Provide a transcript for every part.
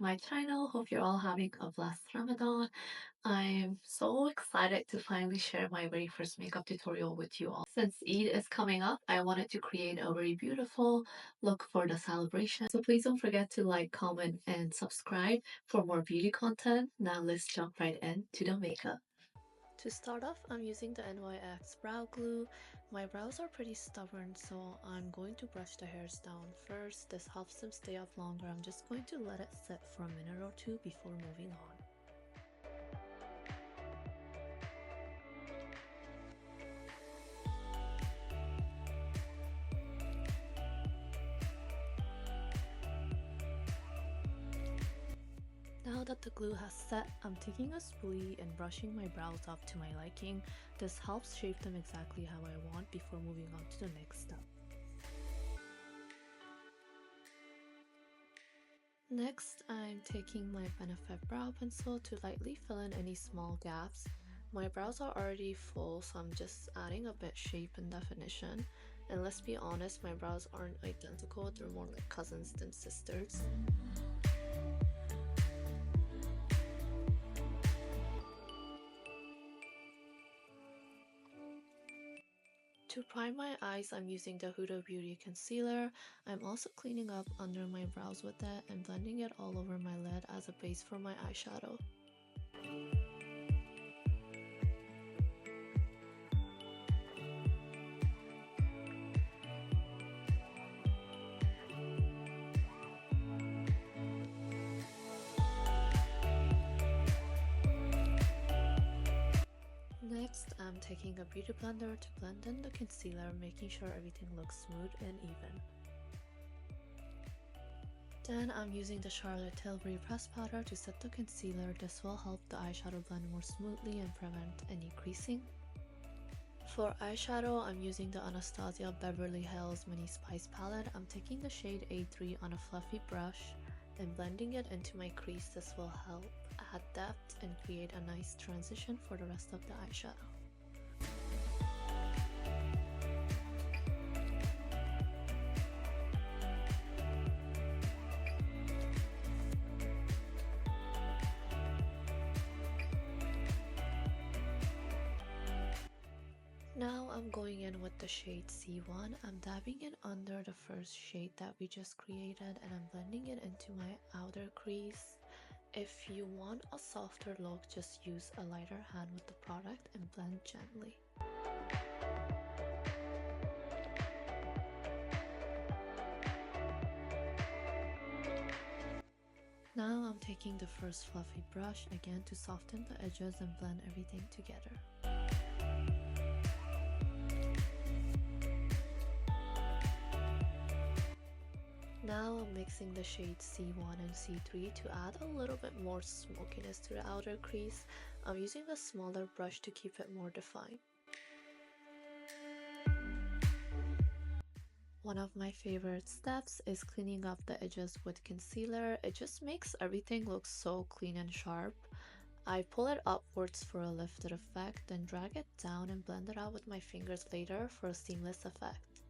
my channel. Hope you're all having a blessed Ramadan. I'm so excited to finally share my very first makeup tutorial with you all. Since Eid is coming up, I wanted to create a very beautiful look for the celebration. So please don't forget to like, comment, and subscribe for more beauty content. Now let's jump right into the makeup. To start off, I'm using the NYX brow glue. My brows are pretty stubborn, so I'm going to brush the hairs down first. This helps them stay up longer. I'm just going to let it sit for a minute or two before moving on. Now that the glue has set, I'm taking a spoolie and brushing my brows up to my liking. This helps shape them exactly how I want before moving on to the next step. Next, I'm taking my Benefit brow pencil to lightly fill in any small gaps. My brows are already full, so I'm just adding a bit shape and definition. And let's be honest, my brows aren't identical, they're more like cousins than sisters. To prime my eyes, I'm using the Huda Beauty concealer. I'm also cleaning up under my brows with it and blending it all over my lid as a base for my eyeshadow. Next, I'm taking a beauty blender to blend in the concealer, making sure everything looks smooth and even. Then I'm using the Charlotte Tilbury pressed powder to set the concealer. This will help the eyeshadow blend more smoothly and prevent any creasing. For eyeshadow, I'm using the Anastasia Beverly Hills Mini Spice palette. I'm taking the shade A3 on a fluffy brush and blending it into my crease. This will help add depth and create a nice transition for the rest of the eyeshadow. Now I'm going in with the shade C1. I'm dabbing it under the first shade that we just created and I'm blending it into my outer crease. If you want a softer look, just use a lighter hand with the product and blend gently. Now I'm taking the first fluffy brush again to soften the edges and blend everything together. Now I'm mixing the shades C1 and C3 to add a little bit more smokiness to the outer crease. I'm using a smaller brush to keep it more defined. One of my favorite steps is cleaning up the edges with concealer. It just makes everything look so clean and sharp. I pull it upwards for a lifted effect, then drag it down and blend it out with my fingers later for a seamless effect.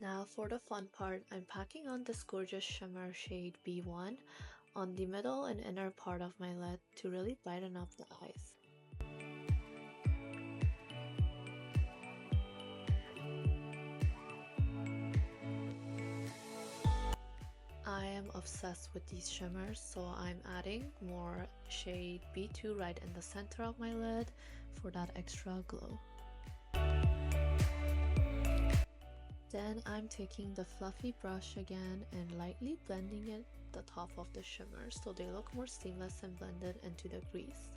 Now for the fun part, I'm packing on this gorgeous shimmer shade B1 on the middle and inner part of my lid to really brighten up the eyes. I am obsessed with these shimmers, so I'm adding more shade B2 right in the center of my lid for that extra glow. Then I'm taking the fluffy brush again and lightly blending it the top of the shimmer so they look more seamless and blended into the crease.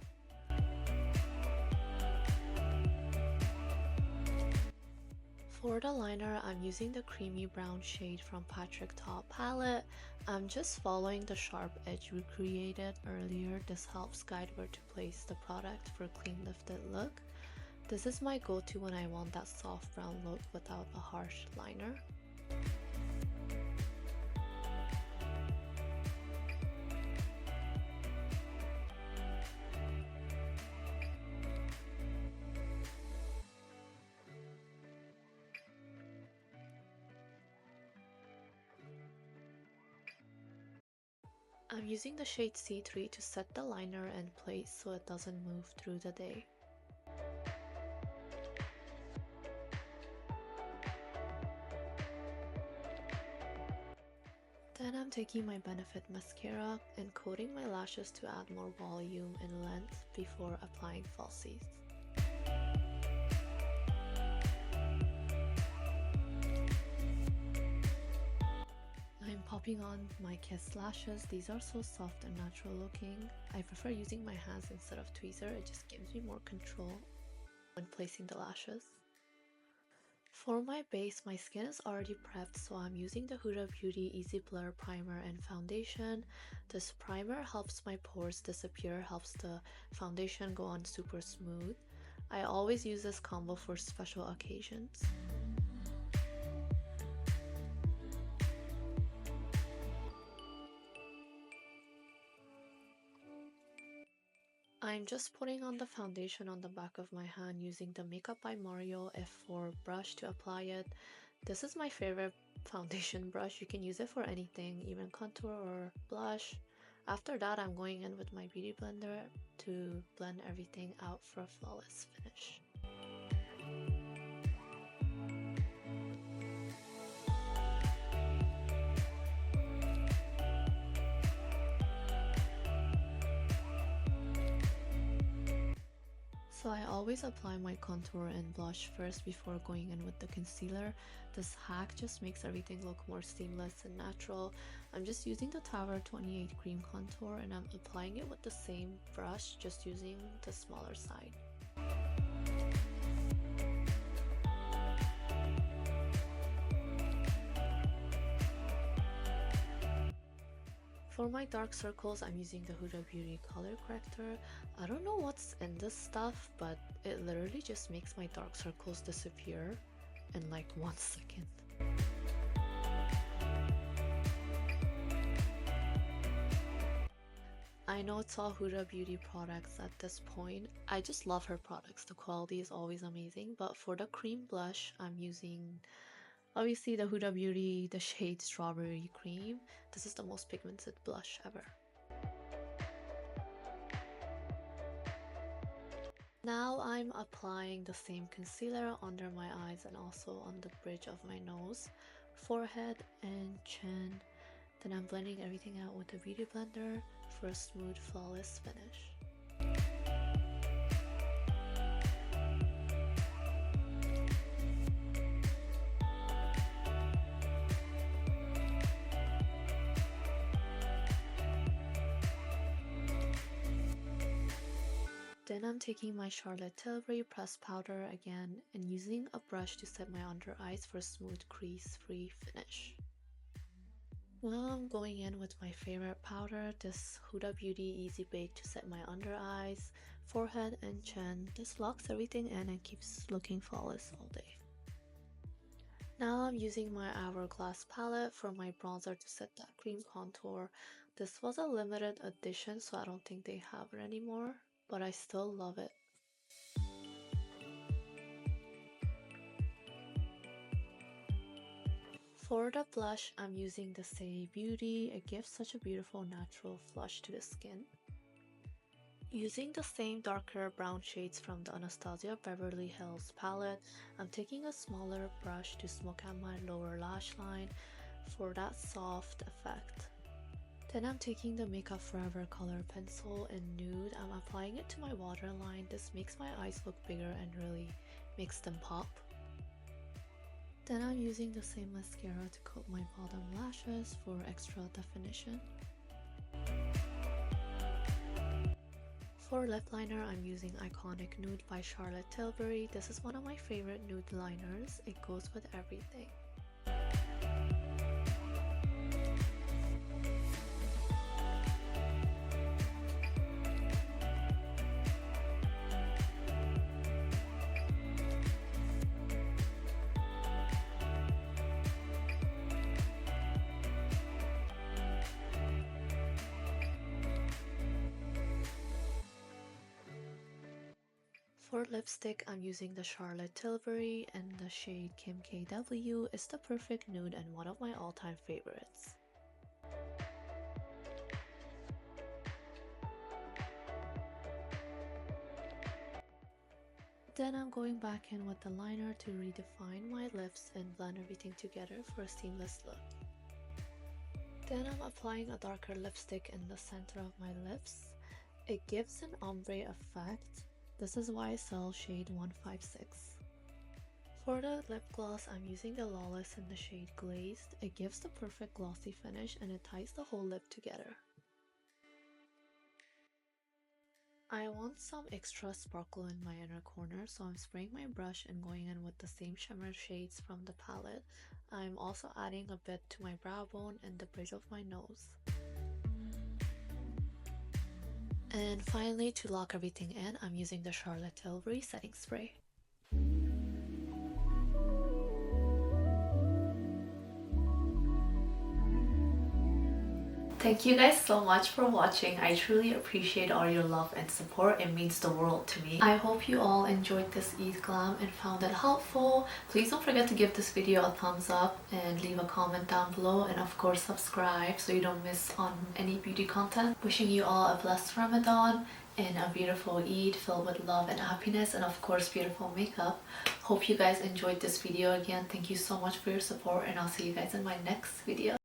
For the liner, I'm using the creamy brown shade from Patrick Ta palette. I'm just following the sharp edge we created earlier. This helps guide where to place the product for a clean lifted look. This is my go-to when I want that soft brown look without a harsh liner. I'm using the shade C3 to set the liner in place so it doesn't move through the day. Then I'm taking my Benefit mascara and coating my lashes to add more volume and length before applying falsies. I'm popping on my Kiss lashes. These are so soft and natural looking. I prefer using my hands instead of tweezer. It just gives me more control when placing the lashes. For my base, my skin is already prepped, so I'm using the Huda Beauty Easy Blur Primer and Foundation. This primer helps my pores disappear, helps the foundation go on super smooth. I always use this combo for special occasions. I'm just putting on the foundation on the back of my hand using the Makeup by Mario F4 brush to apply it. This is my favorite foundation brush. You can use it for anything, even contour or blush. After that, I'm going in with my beauty blender to blend everything out for a flawless finish. So I always apply my contour and blush first before going in with the concealer. This hack just makes everything look more seamless and natural. I'm just using the Tower 28 cream contour and I'm applying it with the same brush, just using the smaller side. For my dark circles, I'm using the Huda Beauty color corrector. I don't know what's in this stuff, but it literally just makes my dark circles disappear in like 1 second. I know it's all Huda Beauty products at this point. I just love her products. The quality is always amazing. But for the cream blush, I'm using obviously the Huda Beauty, the shade Strawberry Cream. This is the most pigmented blush ever. Now I'm applying the same concealer under my eyes and also on the bridge of my nose, forehead and chin. Then I'm blending everything out with a beauty blender for a smooth, flawless finish. Then I'm taking my Charlotte Tilbury pressed powder again and using a brush to set my under eyes for a smooth crease-free finish. Now I'm going in with my favorite powder, this Huda Beauty Easy Bake to set my under eyes, forehead and chin. This locks everything in and keeps looking flawless all day. Now I'm using my Hourglass palette for my bronzer to set that cream contour. This was a limited edition, so I don't think they have it anymore, but I still love it. For the blush, I'm using the Say Beauty. It gives such a beautiful natural flush to the skin. Using the same darker brown shades from the Anastasia Beverly Hills palette, I'm taking a smaller brush to smoke out my lower lash line for that soft effect. Then I'm taking the Makeup Forever color pencil in nude. I'm applying it to my waterline. This makes my eyes look bigger and really makes them pop. Then I'm using the same mascara to coat my bottom lashes for extra definition. For lip liner, I'm using Iconic Nude by Charlotte Tilbury. This is one of my favorite nude liners. It goes with everything. For lipstick, I'm using the Charlotte Tilbury and the shade Kim KW. It's the perfect nude and one of my all-time favorites. Then I'm going back in with the liner to redefine my lips and blend everything together for a seamless look. Then I'm applying a darker lipstick in the center of my lips. It gives an ombre effect. This is YSL shade 156. For the lip gloss, I'm using the Lawless in the shade Glazed. It gives the perfect glossy finish and it ties the whole lip together. I want some extra sparkle in my inner corner, so I'm spraying my brush and going in with the same shimmer shades from the palette. I'm also adding a bit to my brow bone and the bridge of my nose. And finally, to lock everything in, I'm using the Charlotte Tilbury setting spray. Thank you guys so much for watching. I truly appreciate all your love and support. It means the world to me. I hope you all enjoyed this Eidglam and found it helpful. Please don't forget to give this video a thumbs up and leave a comment down below, and of course subscribe so you don't miss on any beauty content. Wishing you all a blessed Ramadan and a beautiful Eid filled with love and happiness, and of course beautiful makeup. Hope you guys enjoyed this video. Again, thank you so much for your support, and I'll see you guys in my next video.